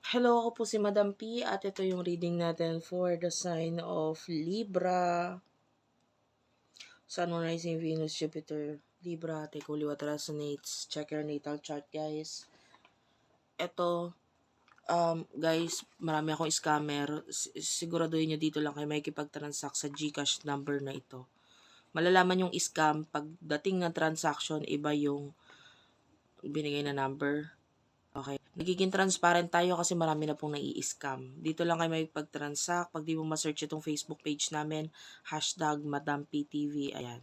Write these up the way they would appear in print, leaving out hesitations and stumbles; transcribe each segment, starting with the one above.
Hello, ako po si Madam P at ito yung reading natin for the sign of Libra. Sun, Moon, Rising, Venus, Jupiter, Libra, take holy what resonates. Check your natal chart, guys. Ito, guys, marami akong scammer. Siguraduhin nyo dito lang kayo makikipag-transact sa GCash number na ito. Malalaman yung scam pagdating ng transaction, iba yung binigay na number. Okay. Nagiging transparent tayo kasi marami na pong nai-scam. Dito lang kayo may pag-transact. Pag di mo ma-search itong Facebook page namin, hashtag MadamPTV. Ayan.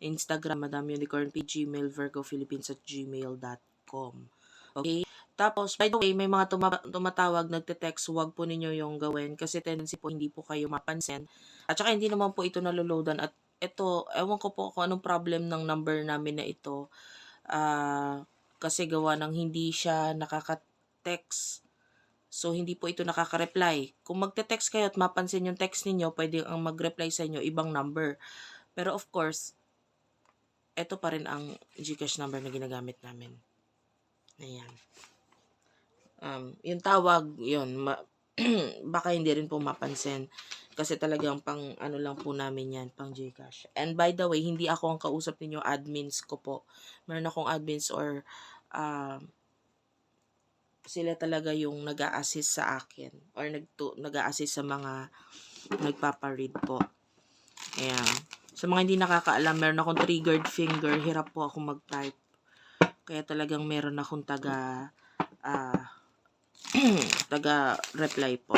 Instagram, Madam Unicorn P, Gmail, virgophilippines@gmail.com. Okay? Tapos, by the way, may mga tumatawag, nagte-text, huwag po ninyo yung gawin kasi tendency po hindi po kayo mapansin. At saka hindi naman po ito naloloadan. At ito, ewan ko po kung anong problem ng number namin na ito. Kasi gawa ng hindi siya nakaka-text. So, hindi po ito nakaka-reply. Kung magte-text kayo at mapansin yung text ninyo, pwede ang mag-reply sa inyo ibang number. Pero of course, ito pa rin ang GCash number na ginagamit namin. Ayan. Yung tawag, yun, baka hindi rin po mapansin. Kasi talagang pang ano lang po namin yan, pang GCash. And by the way, hindi ako ang kausap ninyo, admins ko po. Meron akong admins or sila talaga yung nag-a-assist sa akin or nag-a-assist sa mga nagpaparead po. Ayan. Sa mga hindi nakakaalam, meron akong triggered finger, hirap po ako mag-type. Kaya talagang meron akong taga-reply po.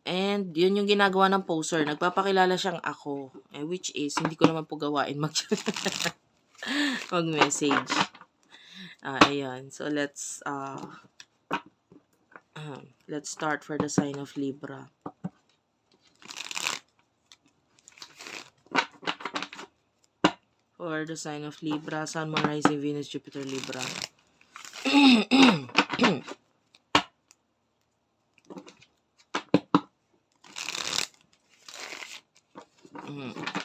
And yun yung ginagawa ng poster. Nagpapakilala siyang ako. Which is, hindi ko naman po gawain mag-message. Ayan. So, let's start for the sign of Libra. For the sign of Libra, Sun, Moon, Rising, Venus, Jupiter, Libra.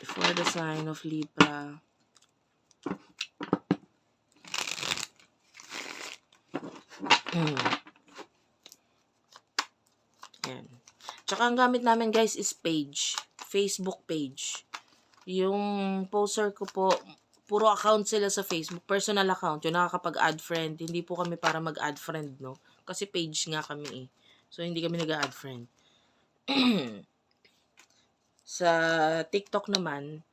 For the sign of Libra. Ayan. Tsaka ang gamit namin guys is page. Facebook page. Yung poster ko po, puro account sila sa Facebook. Personal account. Yung nakakapag-add friend. Hindi po kami para mag-add friend, no? Kasi page nga kami eh. So, hindi kami nag-add friend. Sa TikTok naman,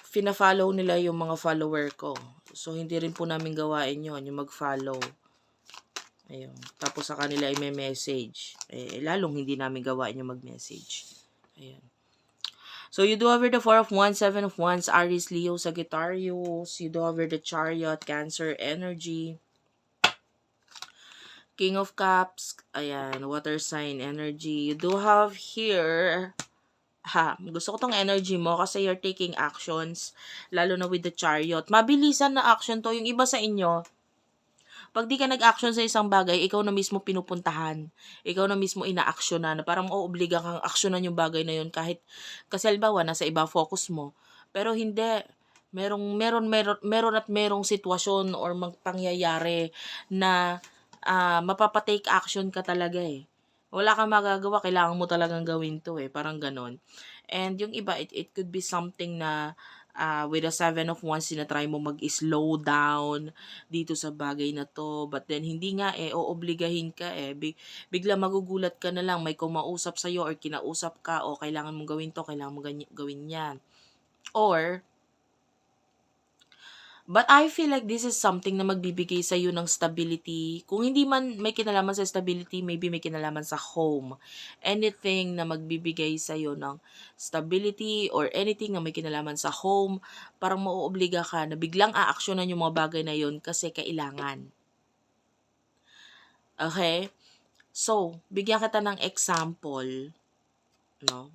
fina-follow nila yung mga follower ko. So, hindi rin po namin gawain yon yung mag-follow. Ayun. Tapos sa kanila ay may message. Lalong hindi namin gawain yung mag-message. Ayun. So, you do over the 4 of Wands, 7 of Wands, Aries, Leo, Sagittarius. You do over the Chariot, Cancer, Energy. King of Cups, ayan, Water sign, Energy. You do have here, gusto ko tong energy mo kasi you're taking actions, lalo na with the Chariot. Mabilisan na action to. Yung iba sa inyo, pag di ka nag-action sa isang bagay, ikaw na mismo pinupuntahan. Ikaw na mismo ina-actionan. Parang mauobliga kang actionan yung bagay na yun kahit, kasi halimbawa, nasa iba focus mo. Pero hindi. Meron sitwasyon or pangyayari na mapapatake action ka talaga eh. Wala kang magagawa, kailangan mo talagang gawin to eh. Parang ganon. And yung iba, it could be something na with a 7 of Wands, sinatry mo mag-slow down dito sa bagay na to. But then, hindi nga eh, oobligahin ka eh. Bigla magugulat ka na lang, may kumausap sa'yo or kinausap ka, o kailangan mong gawin to, kailangan mong gawin yan. Or, but I feel like this is something na magbibigay sa iyo ng stability. Kung hindi man may kinalaman sa stability, maybe may kinalaman sa home. Anything na magbibigay sa iyo ng stability or anything na may kinalaman sa home, parang mauobliga ka na biglang aaksyonan yung mga bagay na yun kasi kailangan. Okay? So, bigyan kita ng example, no?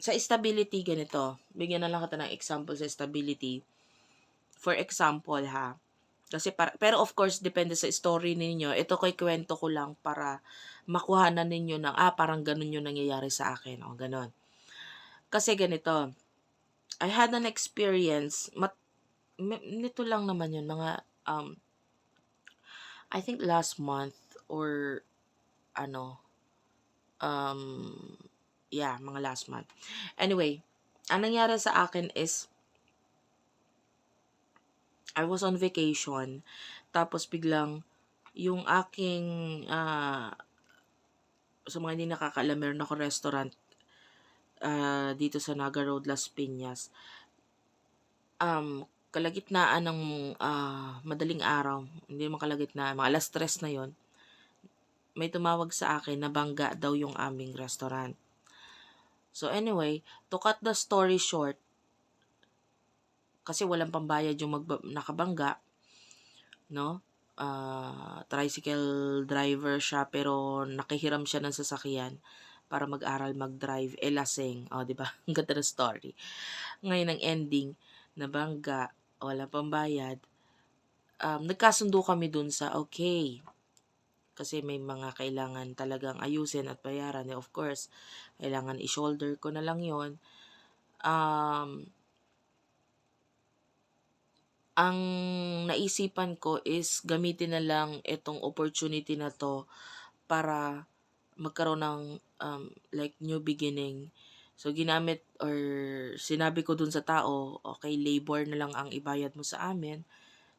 Sa stability, ganito. Bigyan na lang kita ng example sa stability. For example, ha. Kasi pero of course, depende sa story ninyo. Ito ko'y kwento ko lang para makuhanan ninyo ng, parang ganun yung nangyayari sa akin. O, ganun. Kasi ganito. I had an experience, nito lang naman yun, mga, I think last month or ano, yeah, mga last month. Anyway, ang nangyari sa akin is, I was on vacation, tapos biglang, yung aking, sa mga hindi nakakaalam, meron ako restaurant, dito sa Naga Road, Las Piñas. Kalagitnaan ng, madaling araw, hindi naman kalagitnaan, mga 3:00 na yon, may tumawag sa akin na bangga daw yung aming restaurant. So anyway, to cut the story short, kasi walang pambayad yung nakabangga, no? Tricycle driver siya pero nakihiram siya ng sasakyan para mag-aral mag-drive, lasing. O, di ba? Ang ganda ng story. Ngayon ang ending, nabangga, wala pambayad. Nagkasundo kami dun sa okay. Kasi may mga kailangan talagang ayusin at bayaran. Of course, kailangan i-shoulder ko na lang yon. Ang naisipan ko is gamitin na lang itong opportunity na to para magkaroon ng like new beginning. So ginamit or sinabi ko dun sa tao, okay, labor na lang ang ibayad mo sa amin.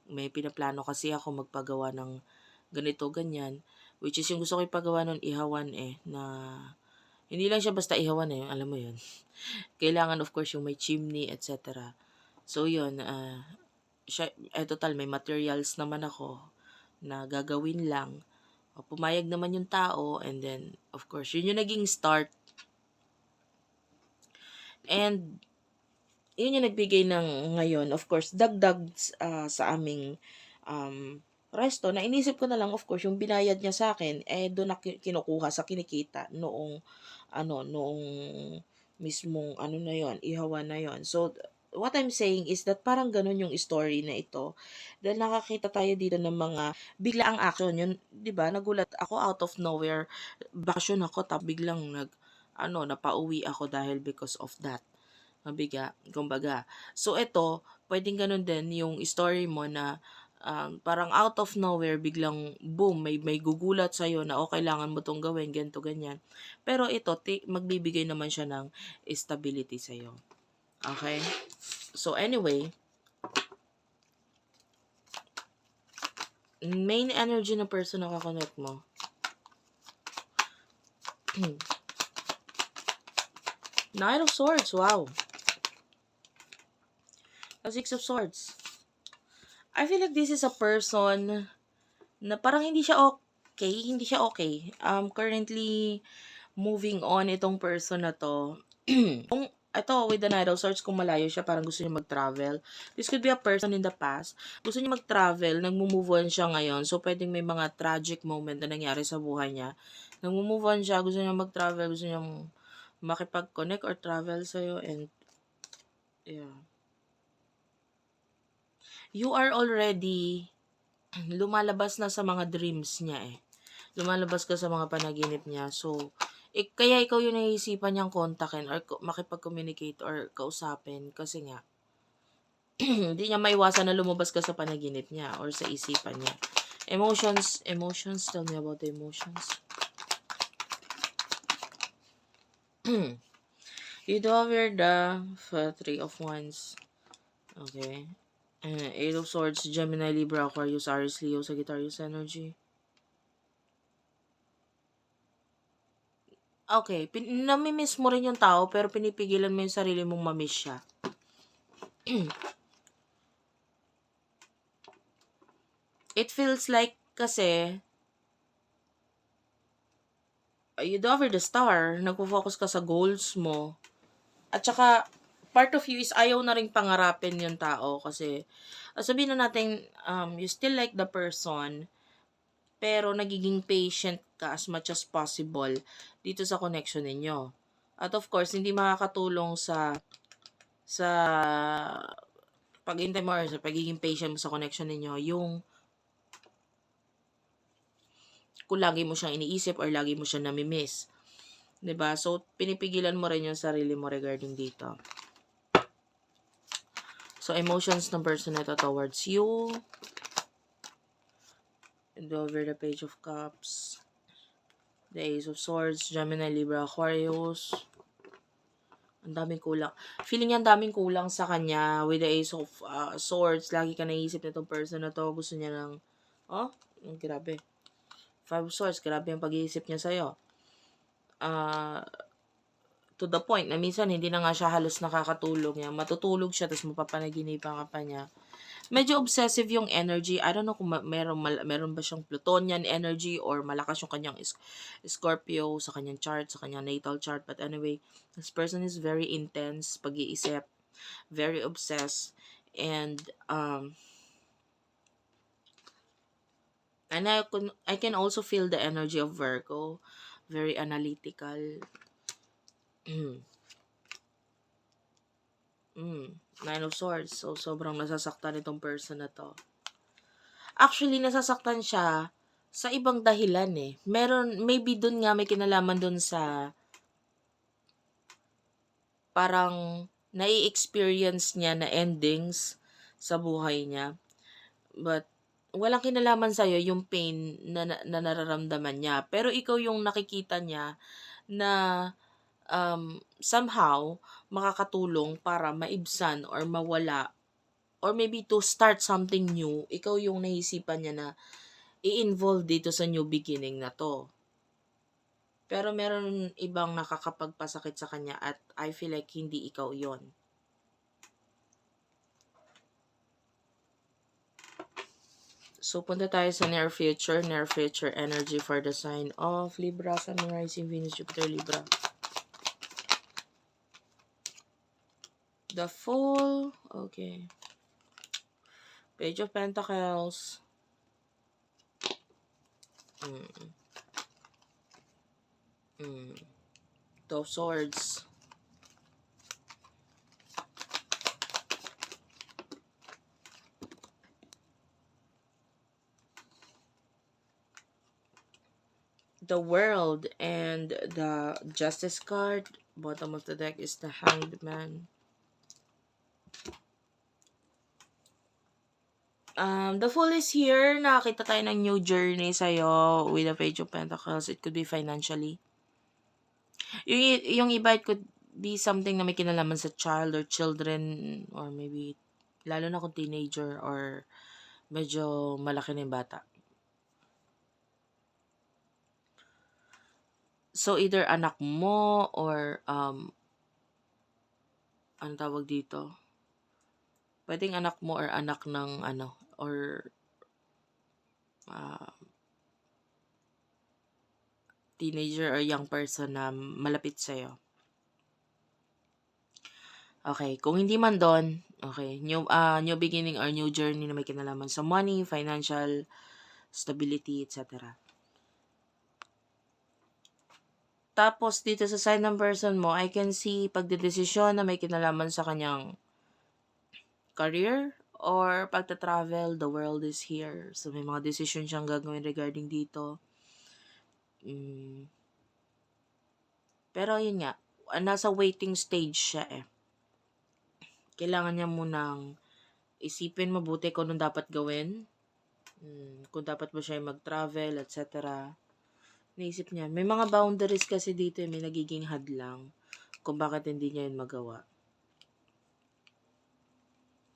May pinaplano kasi ako magpagawa ng ganito, ganyan. Which is yung gusto ko ipagawa nun, ihawan na hindi lang siya basta ihawan alam mo yun. Kailangan of course yung may chimney, etc. So yun, total may materials naman ako na gagawin lang. Pumayag naman yung tao, and then of course yun yung naging start, and yun yung nagbigay ng ngayon, of course, dagdag sa aming resto, na inisip ko na lang, of course, yung binayad niya sa akin, doon na kinukuha sa kinikita noong mismong na yon, ihawa na yon. So what I'm saying is that parang ganun yung story na ito, dahil nakakita tayo dito ng mga biglaang action. Yun, 'di ba? Nagulat ako, out of nowhere, bakasyon ako, tapos biglang napauwi ako dahil because of that. Mabiga, kumbaga. So ito, pwedeng ganun din yung story mo na parang out of nowhere, biglang boom, may gugulat sa'yo na kailangan mo tong gawin, ganito, ganyan. Pero ito, magbibigay naman siya ng stability sa'yo. Okay? So anyway, main energy na person na kakonect mo. Knight of Swords, wow. A Six of Swords. I feel like this is a person na parang hindi siya okay. Currently, moving on itong person na to. Ito, with the Knight of Swords, kung malayo siya, parang gusto niya mag-travel. This could be a person in the past. Gusto niya mag-travel, nag-move on siya ngayon. So, pwedeng may mga tragic moment na nangyari sa buhay niya. Nag-move on siya, gusto niya mag-travel, gusto niya makipag-connect or travel sa'yo, and yeah. You are already lumalabas na sa mga dreams niya Lumalabas ka sa mga panaginip niya. So, kaya ikaw yung naisipan niyang kontakin or makipag-communicate or kausapin kasi nga, hindi niya maiwasan na lumabas ka sa panaginip niya or sa isipan niya. Emotions, tell me about the emotions. You do have the Three of Wands. Okay. Eight of Swords, Gemini, Libra, Aquarius, Aries, Leo, Sagittarius energy. Okay, namimiss mo rin yung tao pero pinipigilan mo yung sarili mong mamiss siya. It feels like kasi you do over the star, nagpo-focus ka sa goals mo. At saka part of you is ayaw na ring pangarapin yung tao kasi sabihin na natin you still like the person pero nagiging patient ka as much as possible dito sa connection ninyo. At of course, hindi makakatulong sa pag-hintay mo or sa pagiging patient mo sa connection ninyo yung kung lagi mo siyang iniisip or lagi mo siyang namimiss. 'Di ba? So, pinipigilan mo rin yung sarili mo regarding dito. So, emotions ng person nito towards you. And over the Page of Cups. The Ace of Swords, Gemini, Libra, Aquarius. Ang daming kulang. Feeling niya ang daming kulang sa kanya with the Ace of Swords. Lagi ka naisip na itong person na to. Gusto niya ng, grabe. Five of Swords, grabe yung pag-iisip niya sa'yo. To the point na minsan hindi na nga siya halos nakakatulog niya. Matutulog siya, tapos mapapanaginipan ka pa niya. Medyo obsessive yung energy. I don't know kung meron ba siyang Plutonian energy or malakas yung kanyang Scorpio sa kanyang chart, sa kanyang natal chart. But anyway, this person is very intense, pag-iisip, very obsessed, and I can also feel the energy of Virgo, very analytical. Nine of Swords. So, sobrang nasasaktan itong person na to. Actually, nasasaktan siya sa ibang dahilan eh. Maybe dun nga may kinalaman dun sa parang nai-experience niya na endings sa buhay niya. But, walang kinalaman sa'yo yung pain na nararamdaman niya. Pero ikaw yung nakikita niya na somehow makakatulong para maibsan or mawala or maybe to start something new. Ikaw yung naisipan niya na i-involve dito sa new beginning na to. Pero meron ibang nakakapagpasakit sa kanya at I feel like hindi ikaw yon. So, punta tayo sa near future energy for the sign of Libra, Sun, Rising, Venus, Jupiter, Libra. The Fool, okay. Page of Pentacles. Two of Swords. The World and the Justice card. Bottom of the deck is the Hanged Man. The Fool is here. Nakakita tayo ng new journey sa'yo with the Page of Pentacles. It could be financially. Yung iba, it could be something na may kinalaman sa child or children or maybe lalo na kung teenager or medyo malaki na yung bata. So, either anak mo or ano tawag dito? Pwedeng anak mo or anak ng or teenager or young person na malapit sa'yo. Okay, kung hindi man doon, okay, new beginning or new journey na may kinalaman sa money, financial stability, etc. Tapos, dito sa side ng person mo, I can see pagdedesisyon na may kinalaman sa kanyang career or pagta-travel, the world is here. So, may mga decision siyang gagawin regarding dito. Pero, yun nga, nasa waiting stage siya eh. Kailangan niya munang isipin mabuti kung anong dapat gawin. Kung dapat ba siya mag-travel, etc. Naisip niya. May mga boundaries kasi dito, may nagiging hadlang kung bakit hindi niya yun magawa.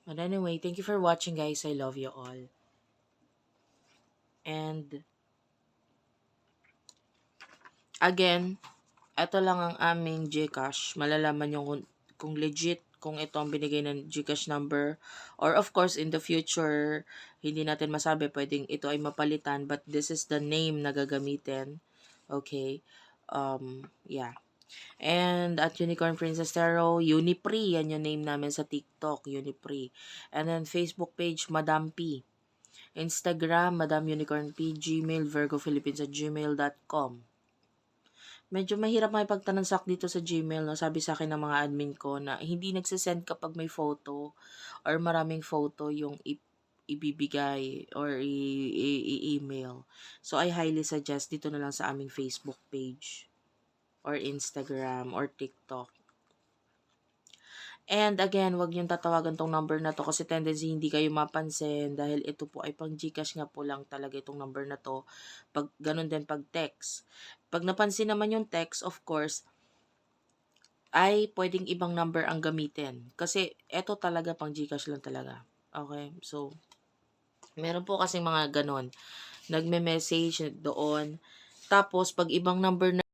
But anyway, thank you for watching guys. I love you all. And again, ito lang ang aming GCash. Malalaman nyo kung legit, kung ito ang binigay ng GCash number. Or of course, in the future, hindi natin masabi, pwedeng ito ay mapalitan. But this is the name na gagamitin. Okay? Yeah. And at Unicorn Princess Tarot, Unipri, yan yung name namin sa TikTok, Unipri. And then Facebook page, Madam P. Instagram, Madam Unicorn P. Gmail, virgophilippines@gmail.com. Medyo mahirap makipagtanonsak dito sa Gmail, no? Sabi sa akin ng mga admin ko na hindi nagsisend kapag may photo or maraming photo yung ibibigay or i-email. So, I highly suggest dito na lang sa aming Facebook page or Instagram or TikTok. And again, wag niyong tatawagan tong number na to kasi tendency hindi kayo mapansin dahil ito po ay pang GCash nga po lang talaga itong number na to. Pag ganun din pag text. Pag napansin naman yung text, of course, ay pwedeng ibang number ang gamitin. Kasi ito talaga pang GCash lang talaga. Okay? So, meron po kasing mga ganon. Nagme-message doon. Tapos, pag ibang number na